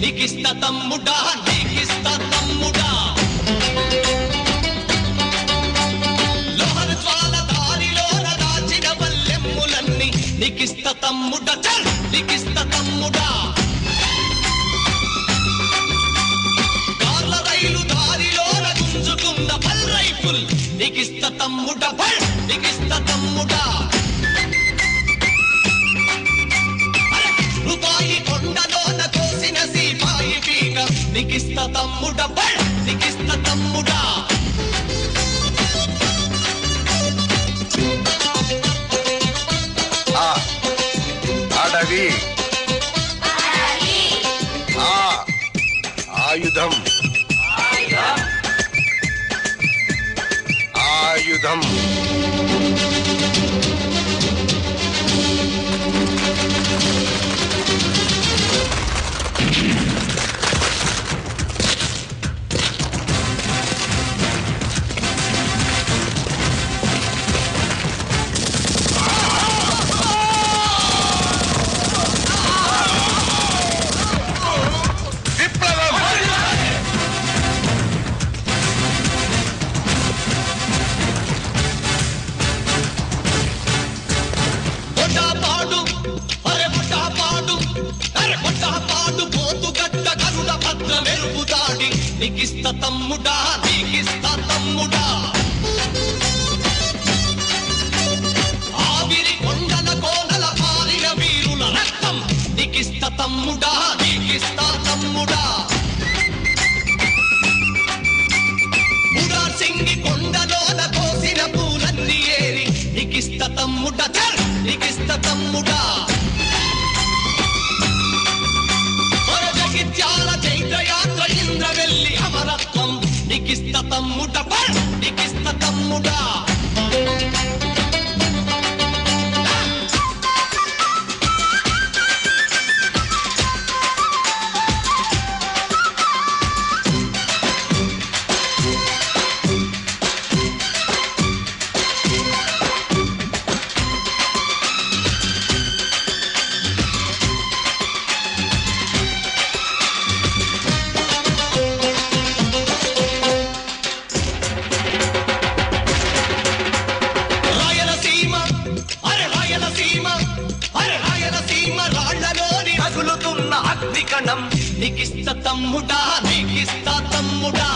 నీకిస్తా తమ్ముడా నీకిస్తా తమ్ముడా లోహన జ్వాల దారిలోన దాచిన వల్లెమ్ములన్నీ నీకిస్తా తమ్ముడా చల్ నీకిస్తా తమ్ముడా కార్ల రైలు దారిలోన గుంజుకున్న బల్ రైఫుల్ నీకిస్తా తమ్ముడా బల్ నీకిస్తా తమ్ముడా రూపాయి కొండలోన కోసిన సీపాయి పీక నీకిస్తా తమ్ముడా బల్ నీకిస్తా తమ్ముడా అడవి ఆయుధం ఆయుధం నీకిస్తా తమ్ముడా నీకిస్తా తమ్ముడా ఆవిరి కొండల కోనల పారిన వీరుల రక్తం నీకిస్తా తమ్ముడా నీకిస్తా తమ్ముడా మురార్ సింగి కొండలోన కోసిన పూలన్నీ ఏరి నీకిస్తా తమ్ముడా చల్ నీకిస్తా తమ్ముడా జగిత్యాల చైత్రయాత్ర ఇంద్రవెల్లి అమరత్వం నీకిస్తా తమ్ముడా బల్ నీకిస్తా తమ్ముడా అగ్నికణం నీకిస్తా తమ్ముడా నీకిస్తా తమ్ముడా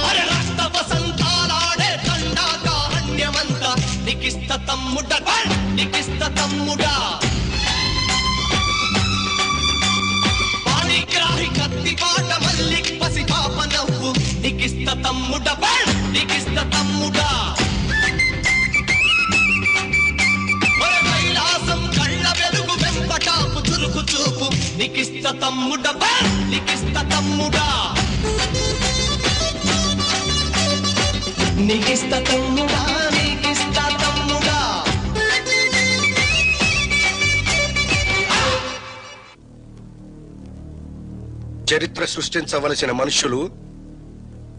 అరే రక్త వసంతాలాడే దండాకారణ్యమంతా నీకిస్తా తమ్ముడా నీకిస్తా తమ్ముడా పాణిగ్రాహి కత్తిపాట మల్లిక్ పసి పాప నవ్వు నీకిస్తా తమ్ముడా నీకిస్తా తమ్ముడా చూపు నీకిస్తా తమ్ముడా నీకిస్తా తమ్ముడా నీకిస్తా తమ్ముడా నీకిస్తా తమ్ముడా చరిత్ర సృష్టించవలసిన మనుషులు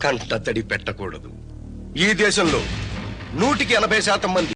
కంట తడి పెట్టకూడదు. ఈ దేశంలో 180% మంది